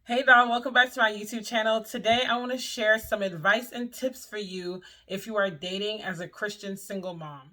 Hey doll, welcome back to my YouTube channel. Today I want to share some advice and tips for you if you are dating as a Christian single mom.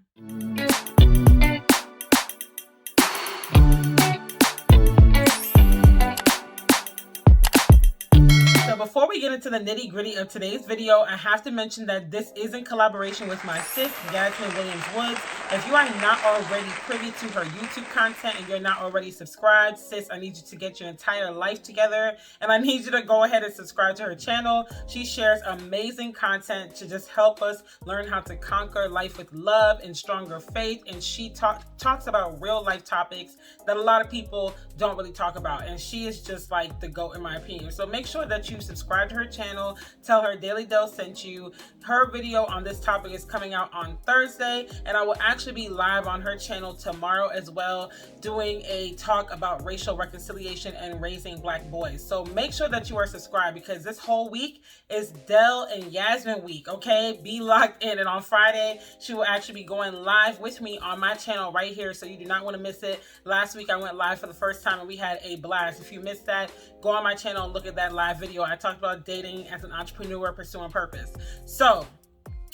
So before we get into the nitty gritty of today's video, I have to mention that this is in collaboration with my sis, Yasmine Woods. If you are not already privy to her YouTube content and you're not already subscribed, sis, I need you to get your entire life together and I need you to go ahead and subscribe to her channel. She shares amazing content to just help us learn how to conquer life with love and stronger faith, and she talks about real life topics that a lot of people don't really talk about, and she is just like the GOAT in my opinion. So make sure that you subscribe to her channel, tell her Delle sent you. Her video on this topic is coming out on Thursday, and I will actually be live on her channel tomorrow as well, doing a talk about racial reconciliation and raising Black boys. So make sure that you are subscribed, because this whole week is Delle and Yasmine week, okay? Be locked in, and on Friday, she will actually be going live with me on my channel right here, so you do not want to miss it. Last week, I went live for the first time, and we had a blast. If you missed that, go on my channel and look at that live video. I talked about dating as an entrepreneur pursuing purpose. So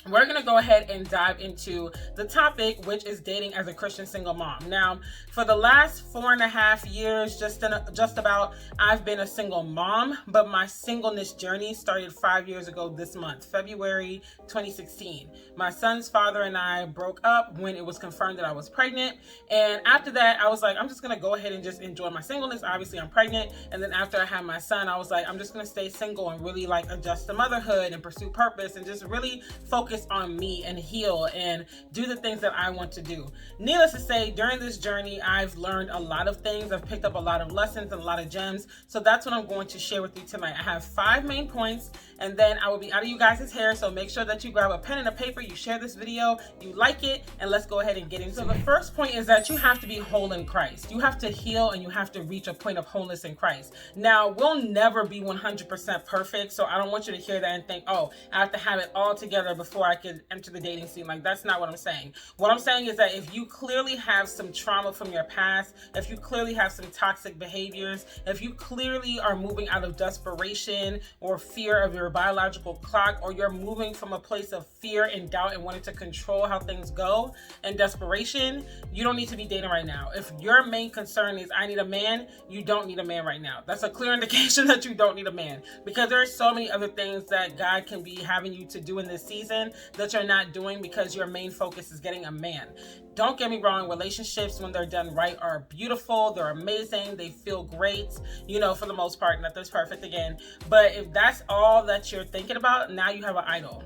we're going to go ahead and dive into the topic, which is dating as a Christian single mom. Now, for the last 4.5 years, just about, I've been a single mom, but my singleness journey started 5 years ago this month, February 2016. My son's father and I broke up when it was confirmed that I was pregnant. And after that, I was like, I'm just going to go ahead and just enjoy my singleness. Obviously, I'm pregnant. And then after I had my son, I was like, I'm just going to stay single and really like adjust to motherhood and pursue purpose and just really focus on me and heal and do the things that I want to do. Needless to say, during this journey, I've learned a lot of things. I've picked up a lot of lessons and a lot of gems. So that's what I'm going to share with you tonight. I have 5 main points, and then I will be out of you guys' hair. So make sure that you grab a pen and a paper, you share this video, you like it, and let's go ahead and get into it. So the first point is that you have to be whole in Christ. You have to heal and you have to reach a point of wholeness in Christ. Now, we'll never be 100% perfect. So I don't want you to hear that and think, oh, I have to have it all together before I could enter the dating scene. Like, that's not what I'm saying. What I'm saying is that if you clearly have some trauma from your past, if you clearly have some toxic behaviors, if you clearly are moving out of desperation or fear of your biological clock, or you're moving from a place of fear and doubt and wanting to control how things go and desperation, you don't need to be dating right now. If your main concern is I need a man, you don't need a man right now. That's a clear indication that you don't need a man, because there are so many other things that God can be having you to do in this season that you're not doing because your main focus is getting a man. Don't get me wrong, relationships, when they're done right, are beautiful, they're amazing, they feel great, you know, for the most part. Nothing's perfect again. But if that's all that you're thinking about, now you have an idol.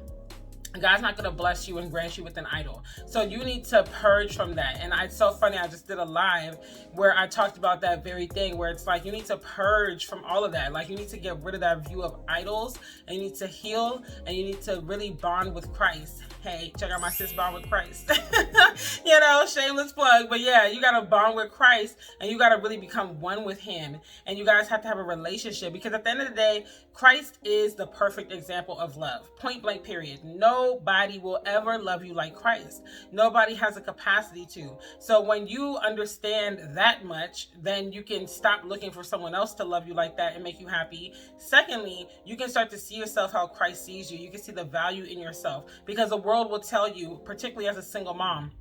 God's not going to bless you and grant you with an idol. So you need to purge from that. And it's so funny, I just did a live where I talked about that very thing, where it's like you need to purge from all of that. Like, you need to get rid of that view of idols, and you need to heal, and you need to really bond with Christ. Hey, check out my sis Bond with Christ. You know, shameless plug. But yeah, you got to bond with Christ, and you got to really become one with him. And you guys have to have a relationship, because at the end of the day, Christ is the perfect example of love. Point blank, period. Nobody will ever love you like Christ. Nobody has the capacity to. So when you understand that much, then you can stop looking for someone else to love you like that and make you happy. Secondly, you can start to see yourself how Christ sees you. You can see the value in yourself, because the world will tell you, particularly as a single mom,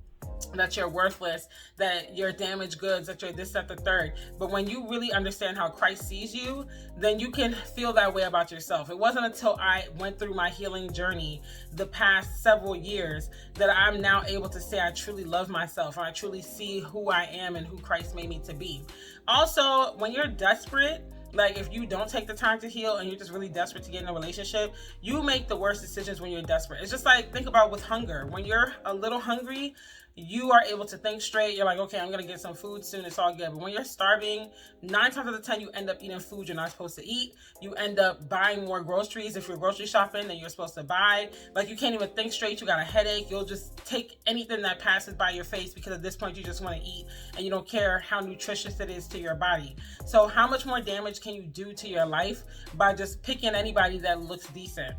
that you're worthless, that you're damaged goods, that you're this, that, the third. But when you really understand how Christ sees you, then you can feel that way about yourself. It wasn't until I went through my healing journey the past several years that I'm now able to say I truly love myself, and I truly see who I am and who Christ made me to be. Also, when you're desperate, like if you don't take the time to heal and you're just really desperate to get in a relationship, you make the worst decisions when you're desperate. It's just like, think about with hunger. When you're a little hungry, you are able to think straight. You're like, okay, I'm going to get some food soon. It's all good. But when you're starving, 9 times out of 10, you end up eating food you're not supposed to eat. You end up buying more groceries if you're grocery shopping than you're supposed to buy. Like, you can't even think straight. You got a headache. You'll just take anything that passes by your face, because at this point, you just want to eat and you don't care how nutritious it is to your body. So how much more damage can you do to your life by just picking anybody that looks decent?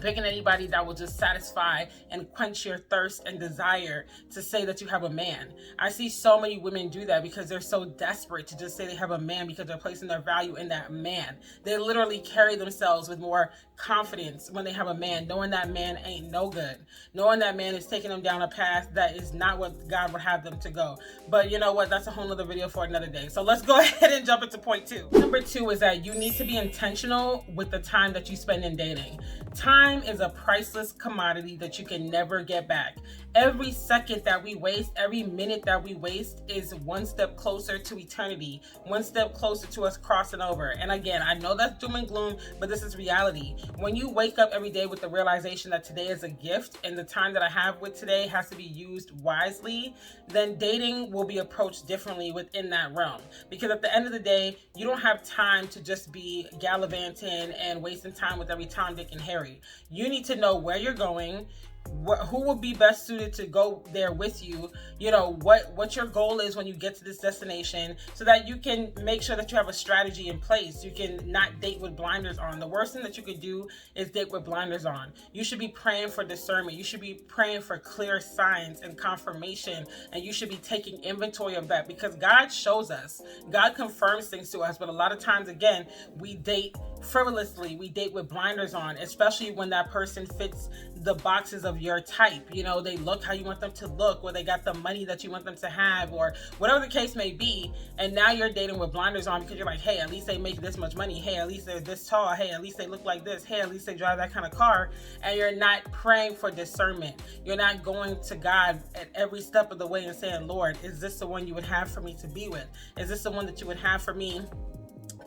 picking anybody that will just satisfy and quench your thirst and desire to say that you have a man. I see so many women do that because they're so desperate to just say they have a man because they're placing their value in that man. They literally carry themselves with more confidence when they have a man, knowing that man ain't no good, knowing that man is taking them down a path that is not what God would have them to go. But you know what? That's a whole nother video for another day. So let's go ahead and jump into point 2. Number 2 is that you need to be intentional with the time that you spend in dating. Time is a priceless commodity that you can never get back. Every second that we waste, every minute that we waste is one step closer to eternity, one step closer to us crossing over. And again, I know that's doom and gloom, but this is reality. When you wake up every day with the realization that today is a gift and the time that I have with today has to be used wisely, then dating will be approached differently within that realm. Because at the end of the day, you don't have time to just be gallivanting and wasting time with every Tom, Dick, and Harry. You need to know where you're going, who will be best suited to go there with you, you know, what your goal is when you get to this destination, so that you can make sure that you have a strategy in place. You can not date with blinders on. The worst thing that you could do is date with blinders on. You should be praying for discernment. You should be praying for clear signs and confirmation, and you should be taking inventory of that, because God shows us, God confirms things to us. But a lot of times, again, we date frivolously, we date with blinders on, especially when that person fits the boxes of your type. You know, they look how you want them to look, or they got the money that you want them to have, or whatever the case may be. And now you're dating with blinders on because you're like, hey, at least they make this much money. Hey, at least they're this tall. Hey, at least they look like this. Hey, at least they drive that kind of car. And you're not praying for discernment. You're not going to God at every step of the way and saying, Lord, is this the one you would have for me to be with? Is this the one that you would have for me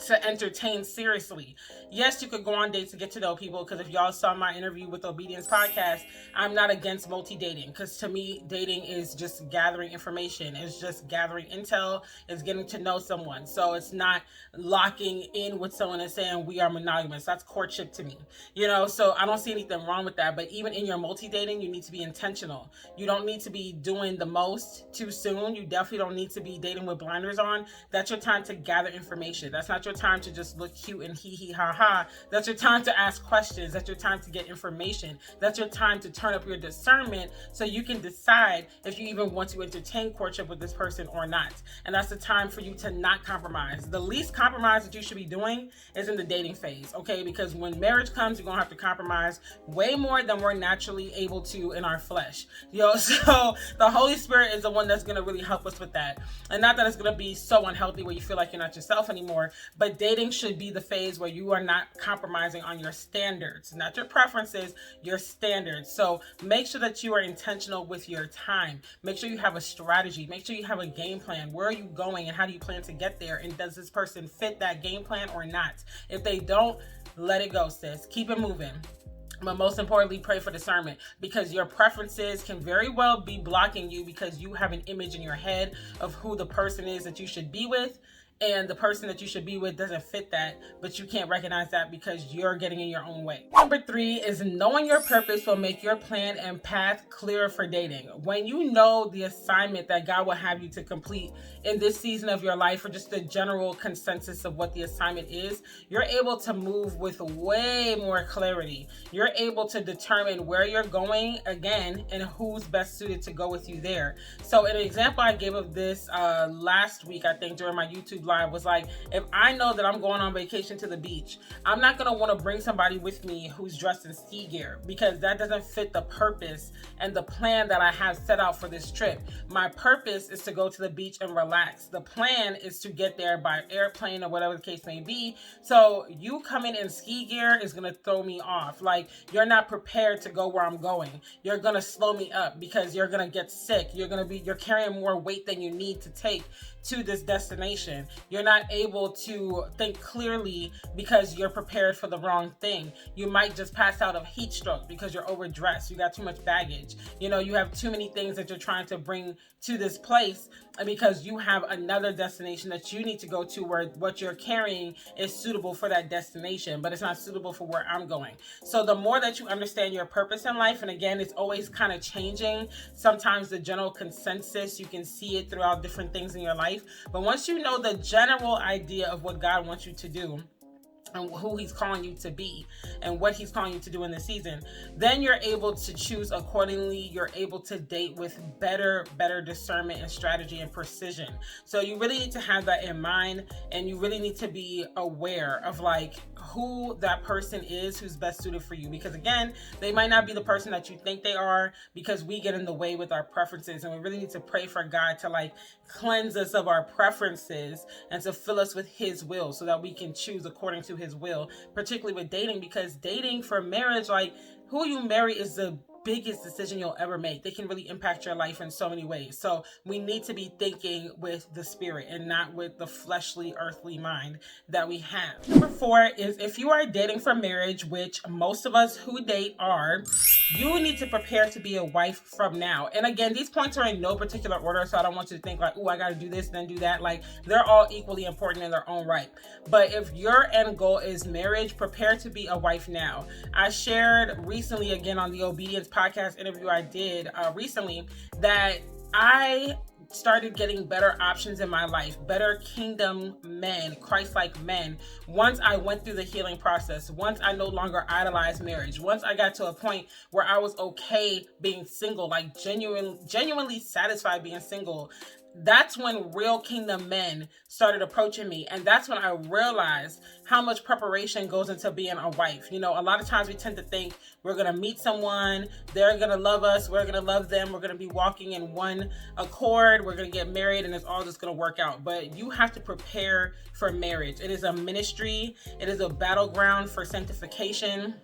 to entertain seriously? Yes, you could go on dates to get to know people, because if y'all saw my interview with Obedience Podcast, I'm not against multi-dating, because to me, dating is just gathering information. It's just gathering intel. It's getting to know someone. So it's not locking in with someone and saying we are monogamous. That's courtship to me, you know? So I don't see anything wrong with that. But even in your multi-dating, you need to be intentional. You don't need to be doing the most too soon. You definitely don't need to be dating with blinders on. That's your time to gather information. That's not your time to just look cute and hee hee ha ha. That's your time to ask questions. That's your time to get information. That's your time to turn up your discernment so you can decide if you even want to entertain courtship with this person or not. And that's the time for you to not compromise. The least compromise that you should be doing is in the dating phase, okay? Because when marriage comes, you're gonna have to compromise way more than we're naturally able to in our flesh. So the Holy Spirit is the one that's gonna really help us with that. And not that it's gonna be so unhealthy where you feel like you're not yourself anymore, but dating should be the phase where you are not compromising on your standards, not your preferences, your standards. So make sure that you are intentional with your time. Make sure you have a strategy. Make sure you have a game plan. Where are you going and how do you plan to get there? And does this person fit that game plan or not? If they don't, let it go, sis. Keep it moving. But most importantly, pray for discernment, because your preferences can very well be blocking you because you have an image in your head of who the person is that you should be with. And the person that you should be with doesn't fit that, but you can't recognize that because you're getting in your own way. Number 3 is knowing your purpose will make your plan and path clearer for dating. When you know the assignment that God will have you to complete in this season of your life, or just the general consensus of what the assignment is, you're able to move with way more clarity. You're able to determine where you're going again and who's best suited to go with you there. So an example I gave of this last week, I think during my YouTube live, was like, if I know that I'm going on vacation to the beach, I'm not going to want to bring somebody with me who's dressed in ski gear, because that doesn't fit the purpose and the plan that I have set out for this trip. My purpose is to go to the beach and relax. The plan is to get there by airplane or whatever the case may be. So you coming in ski gear is going to throw me off. Like, you're not prepared to go where I'm going. You're going to slow me up because you're going to get sick. You're carrying more weight than you need to take to this destination. You're not able to think clearly because you're prepared for the wrong thing. You might just pass out of heat stroke because you're overdressed. You got too much baggage. You know, you have too many things that you're trying to bring to this place, and because you have another destination that you need to go to where what you're carrying is suitable for that destination, but it's not suitable for where I'm going. So the more that you understand your purpose in life, and again, it's always kind of changing. Sometimes the general consensus, you can see it throughout different things in your life. But once you know the general idea of what God wants you to do, and who he's calling you to be and what he's calling you to do in the season, then you're able to choose accordingly. You're able to date with better discernment and strategy and precision. So you really need to have that in mind, and you really need to be aware of like who that person is who's best suited for you, because again, they might not be the person that you think they are, because we get in the way with our preferences, and we really need to pray for God to like cleanse us of our preferences and to fill us with his will so that we can choose according to his will, particularly with dating, because dating for marriage, like who you marry is the biggest decision you'll ever make. They can really impact your life in so many ways. So we need to be thinking with the spirit and not with the fleshly, earthly mind that we have. Number 4 is, if you are dating for marriage, which most of us who date are, you need to prepare to be a wife from now. And again, these points are in no particular order, so I don't want you to think like, oh, I got to do this, then do that. Like, they're all equally important in their own right. But if your end goal is marriage, prepare to be a wife now. I shared recently, again, on the Obedience podcast interview I did recently, that I started getting better options in my life, better kingdom men, Christ-like men, once I went through the healing process, once I no longer idolized marriage, once I got to a point where I was okay being single, like genuinely satisfied being single. That's when real kingdom men started approaching me. And that's when I realized how much preparation goes into being a wife. You know, a lot of times we tend to think we're going to meet someone, they're going to love us, we're going to love them, we're going to be walking in one accord, we're going to get married, and it's all just going to work out. But you have to prepare for marriage. It is a ministry. It is a battleground for sanctification.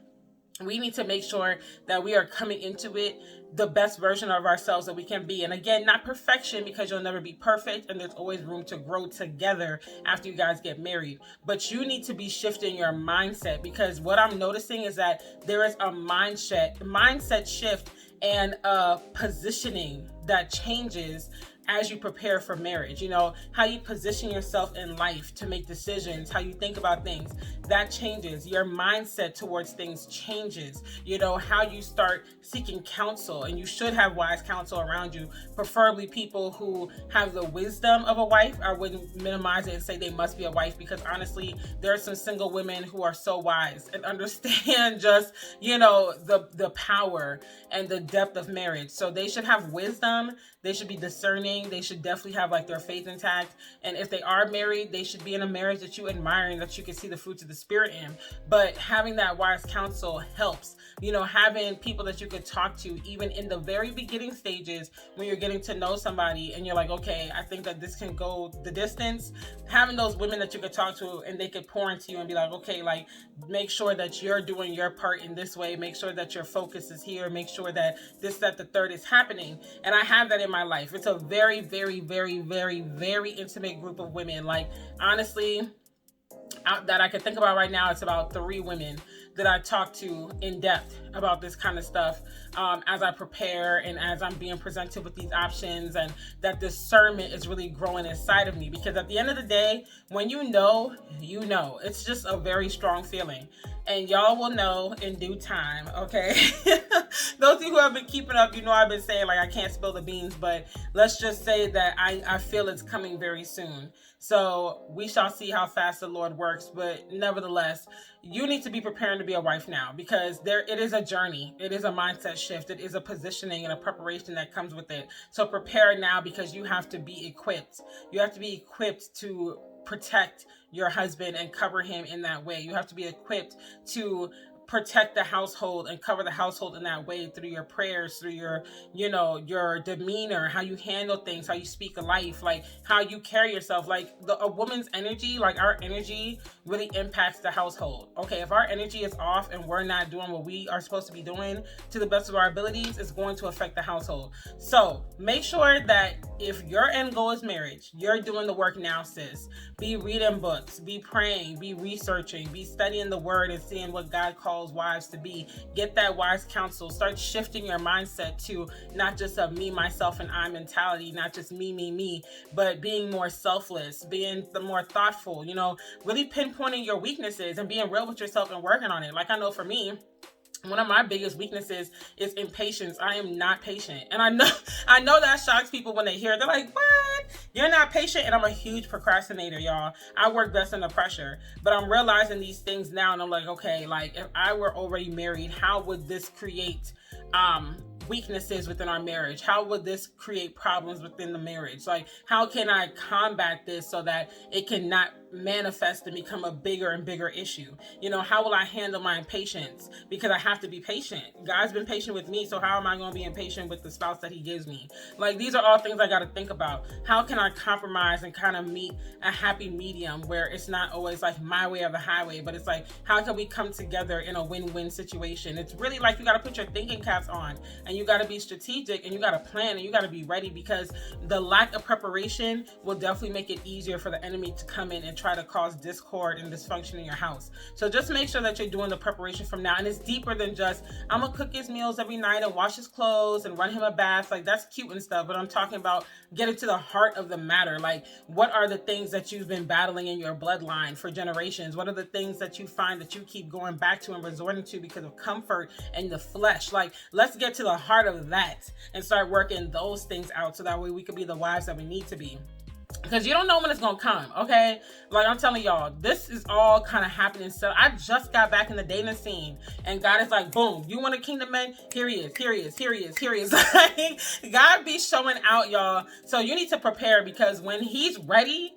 We need to make sure that we are coming into it the best version of ourselves that we can be. And again, not perfection, because you'll never be perfect, and there's always room to grow together after you guys get married. But you need to be shifting your mindset, because what I'm noticing is that there is a mindset shift and a positioning that changes as you prepare for marriage. You know, how you position yourself in life to make decisions, how you think about things, that changes. Your mindset towards things changes. You know, how you start seeking counsel, and you should have wise counsel around you, preferably people who have the wisdom of a wife. I wouldn't minimize it and say they must be a wife, because honestly, there are some single women who are so wise and understand just, you know, the power and the depth of marriage. So they should have wisdom. They should be discerning. They should definitely have like their faith intact. And if they are married, they should be in a marriage that you admire and that you can see the fruits of the spirit in. But having that wise counsel helps. You know, having people that you could talk to even in the very beginning stages when you're getting to know somebody and you're like, okay, I think that this can go the distance. Having those women that you could talk to and they could pour into you and be like, okay, like make sure that you're doing your part in this way. Make sure that your focus is here. Make sure that this, that, the third is happening. And I have that in my life. It's a very, very, very, very, very intimate group of women. Like, honestly, that I can think about right now, it's about 3 women that I talk to in depth about this kind of stuff as I prepare and as I'm being presented with these options, and that discernment is really growing inside of me. Because at the end of the day, when you know, it's just a very strong feeling. And y'all will know in due time, okay? Those of you who have been keeping up, you know I've been saying like I can't spill the beans, but let's just say that I feel it's coming very soon. So we shall see how fast the Lord works. But nevertheless, you need to be preparing to be a wife now, because it is a journey. It is a mindset shift. It is a positioning and a preparation that comes with it. So prepare now, because you have to be equipped. You have to be equipped to protect your husband and cover him in that way. You have to be equipped to protect the household and cover the household in that way, through your prayers, through your, you know, your demeanor, how you handle things, how you speak life, like how you carry yourself. Like a woman's energy, like our energy really impacts the household. Okay, if our energy is off and we're not doing what we are supposed to be doing to the best of our abilities, it's going to affect the household. So make sure that if your end goal is marriage, you're doing the work now, sis. Be reading books, be praying, be researching, be studying the word and seeing what God calls wives to be. Get that wise counsel. Start shifting your mindset to not just a me, myself, and I mentality, not just me, but being more selfless, being the more thoughtful, you know, really pinpointing your weaknesses and being real with yourself and working on it. Like I know for me, One of my biggest weaknesses is impatience. I am not patient. And I know that shocks people when they hear it. They're like, what? You're not patient? And I'm a huge procrastinator, y'all. I work best under pressure. But I'm realizing these things now, and I'm like, okay, like if I were already married, how would this create weaknesses within our marriage? How would this create problems within the marriage? Like, how can I combat this so that it cannot manifest and become a bigger and bigger issue? You know, how will I handle my impatience? Because I have to be patient. God's been patient with me, so how am I going to be impatient with the spouse that he gives me? Like, these are all things I got to think about. How can I compromise and kind of meet a happy medium where it's not always like my way or the highway, but it's like, how can we come together in a win-win situation? It's really like you got to put your thinking caps on, and you got to be strategic, and you got to plan, and you got to be ready, because the lack of preparation will definitely make it easier for the enemy to come in and try to cause discord and dysfunction in your house. So just make sure that you're doing the preparation from now. And it's deeper than just, I'm gonna cook his meals every night and wash his clothes and run him a bath. Like, that's cute and stuff, but I'm talking about getting to the heart of the matter. Like, what are the things that you've been battling in your bloodline for generations? What are the things that you find that you keep going back to and resorting to because of comfort and the flesh? Like, let's get to the heart of that and start working those things out, so that way we can be the wives that we need to be. Because you don't know when it's gonna come, okay? Like, I'm telling y'all, this is all kind of happening. So I just got back in the dating scene, and God is like, boom, you want a kingdom man? Here he is, here he is, here he is, here he is. Like, God be showing out, y'all. So you need to prepare, because when he's ready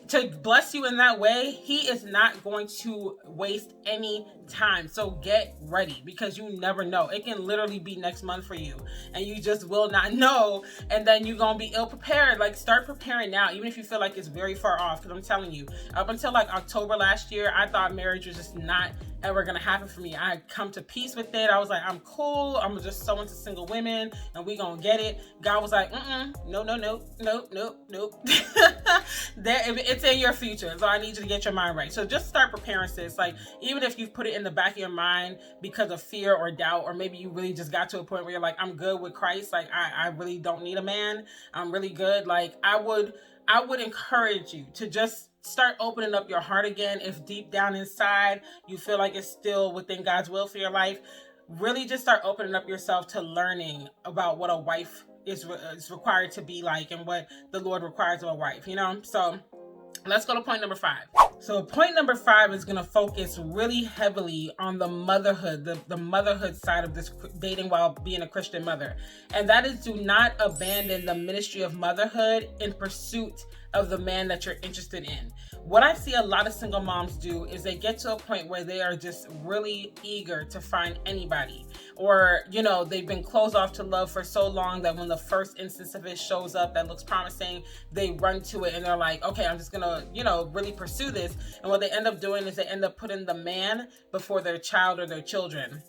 to bless you in that way, he is not going to waste any time. So get ready, because you never know. It can literally be next month for you, and you just will not know, and then you're gonna be ill prepared. Like, start preparing now, even if you feel like it's very far off. Because I'm telling you, up until like October last year, I thought marriage was just not ever gonna happen for me. I had come to peace with it. I was like, I'm cool, I'm just so into single women, and we gonna get it. God was like, no. It's in your future, so I need you to get your mind right. So just start preparing, sis. Like, even if you've put it in the back of your mind because of fear or doubt, or maybe you really just got to a point where you're like, I'm good with Christ, like I really don't need a man, I'm really good. Like, I would encourage you to just start opening up your heart again. If deep down inside you feel like it's still within God's will for your life, really just start opening up yourself to learning about what a wife is required to be like, and what the Lord requires of a wife, you know? So let's go to point number 5. So point number 5 is going to focus really heavily on the motherhood, the motherhood side of this dating while being a Christian mother. And that is, do not abandon the ministry of motherhood in pursuit of the man that you're interested in. What I see a lot of single moms do is they get to a point where they are just really eager to find anybody, or, you know, they've been closed off to love for so long that when the first instance of it shows up that looks promising, they run to it and they're like, okay, I'm just gonna, you know, really pursue this. And what they end up doing is they end up putting the man before their child or their children.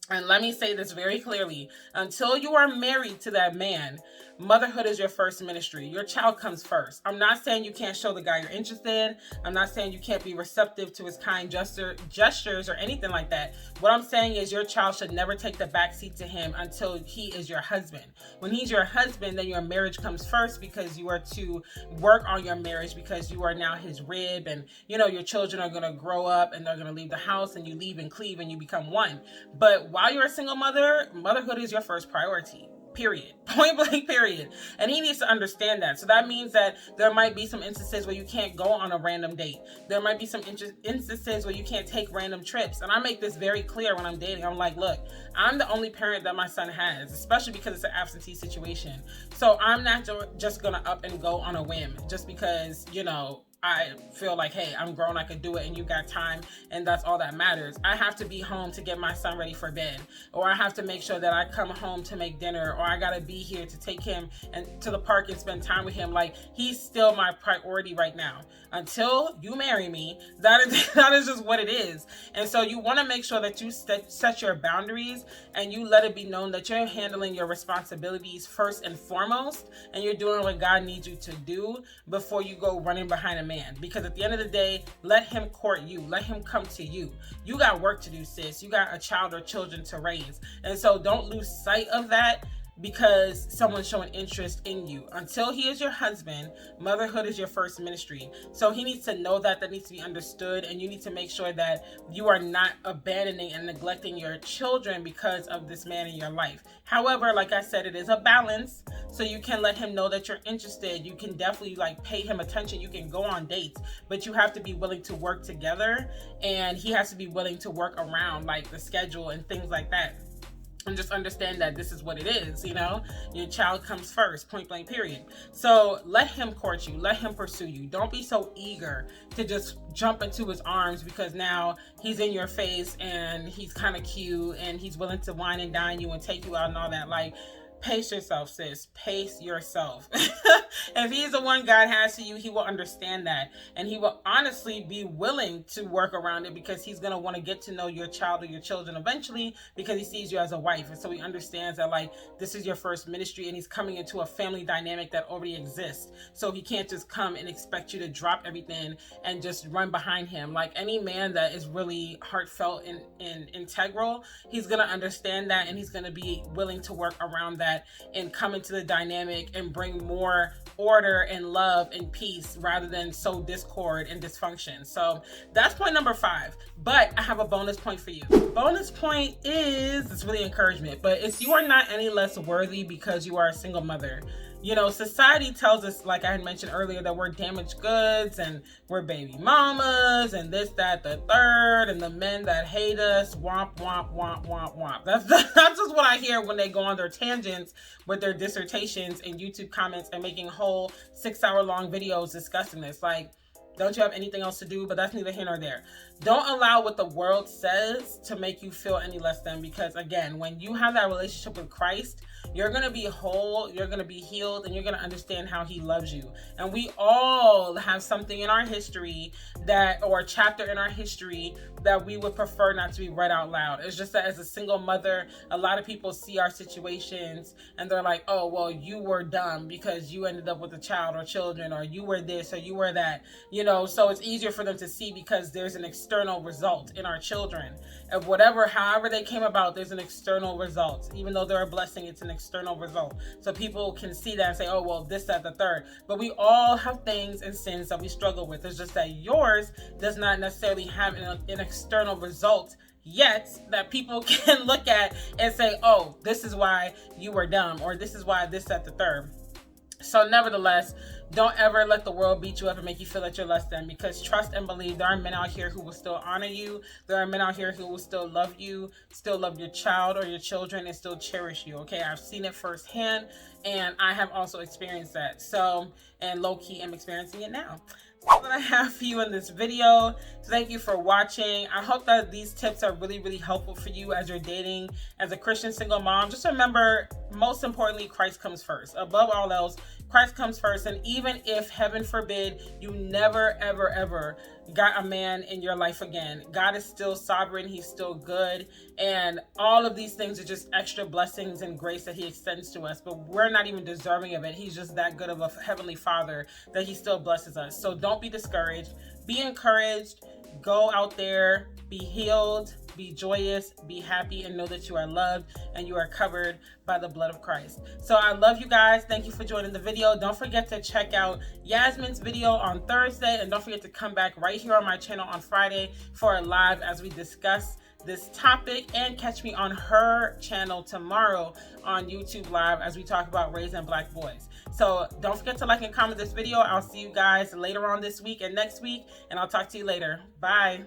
And let me say this very clearly. Until you are married to that man, motherhood is your first ministry. Your child comes first. I'm not saying you can't show the guy you're interested in. I'm not saying you can't be receptive to his kind gestures or anything like that. What I'm saying is your child should never take the backseat to him until he is your husband. When he's your husband, then your marriage comes first, because you are to work on your marriage, because you are now his rib, and, you know, your children are going to grow up and they're going to leave the house, and you leave and cleave and you become one. But while you're a single mother, motherhood is your first priority. Period. Point blank, period. And he needs to understand that. So that means that there might be some instances where you can't go on a random date. There might be some instances where you can't take random trips. And I make this very clear when I'm dating. I'm like, look, I'm the only parent that my son has, especially because it's an absentee situation. So I'm not just going to up and go on a whim just because, you know, I feel like, hey, I'm grown, I could do it, and you got time, and that's all that matters. I have to be home to get my son ready for bed, or I have to make sure that I come home to make dinner, or I gotta be here to take him and to the park and spend time with him. Like, he's still my priority right now. Until you marry me, that is just what it is. And so you want to make sure that you set your boundaries, and you let it be known that you're handling your responsibilities first and foremost, and you're doing what God needs you to do before you go running behind a man. Because at the end of the day, let him court you, let him come to you. You got work to do, sis. You got a child or children to raise. And so don't lose sight of that. because someone's showing interest in you. Until he is your husband, motherhood is your first ministry. So he needs to know that. That needs to be understood, and you need to make sure that you are not abandoning and neglecting your children because of this man in your life. However, like I said, it is a balance. So you can let him know that you're interested. You can definitely like pay him attention. You can go on dates, but you have to be willing to work together, and he has to be willing to work around like the schedule and things like that. And just understand that this is what it is, you know? Your child comes first, point blank, period. So let him court you, let him pursue you. Don't be so eager to just jump into his arms because now he's in your face and he's kind of cute and he's willing to wine and dine you and take you out and all that. Like, pace yourself, sis. Pace yourself. If he's the one God has for you, he will understand that. And he will honestly be willing to work around it because he's going to want to get to know your child or your children eventually because he sees you as a wife. And so he understands that like this is your first ministry and he's coming into a family dynamic that already exists. So he can't just come and expect you to drop everything and just run behind him. Like any man that is really heartfelt and integral, he's going to understand that and he's going to be willing to work around that and come into the dynamic and bring more order and love and peace rather than sow discord and dysfunction. So that's point number 5. But I have a bonus point for you. Bonus point is, it's really encouragement, but it's you are not any less worthy because you are a single mother. You know, society tells us, like I had mentioned earlier, that we're damaged goods and we're baby mamas and this, that, the third, and the men that hate us, womp, womp, womp, womp, womp. That's just what I hear when they go on their tangents with their dissertations and YouTube comments and making whole 6-hour-long videos discussing this. Like, don't you have anything else to do? But that's neither here nor there. Don't allow what the world says to make you feel any less than, because again, when you have that relationship with Christ, you're going to be whole, you're going to be healed, and you're going to understand how he loves you. And we all have something in our history that, or a chapter in our history that we would prefer not to be read out loud. It's just that as a single mother, a lot of people see our situations and they're like, oh, well, you were dumb because you ended up with a child or children, or you were this or you were that, you know, so it's easier for them to see because there's an external result in our children of whatever, however they came about, there's an external result. Even though they're a blessing, it's an external result. So people can see that and say, oh, well, this, that, the third. But we all have things and sins that we struggle with. It's just that yours does not necessarily have an external result yet that people can look at and say, oh, this is why you were dumb, or this is why this, that, the third. So nevertheless, don't ever let the world beat you up and make you feel that you're less than, because trust and believe there are men out here who will still honor you. There are men out here who will still love you, still love your child or your children, and still cherish you. Okay, I've seen it firsthand, and I have also experienced that. So, and low-key, I'm experiencing it now. That's what I have for you in this video. So thank you for watching. I hope that these tips are really, really helpful for you as you're dating as a Christian single mom. Just remember, most importantly, Christ comes first. Above all else, Christ comes first. And even if, heaven forbid, you never, ever, ever got a man in your life again, God is still sovereign. He's still good. And all of these things are just extra blessings and grace that he extends to us. But we're not even deserving of it. He's just that good of a heavenly father that he still blesses us. So don't be discouraged. Be encouraged. Go out there. Be healed. Be joyous, be happy, and know that you are loved and you are covered by the blood of Christ. So I love you guys. Thank you for joining the video. Don't forget to check out Yasmine's video on Thursday, and don't forget to come back right here on my channel on Friday for a live as we discuss this topic, and catch me on her channel tomorrow on YouTube Live as we talk about raising Black boys. So don't forget to like and comment this video. I'll see you guys later on this week and next week, and I'll talk to you later. Bye.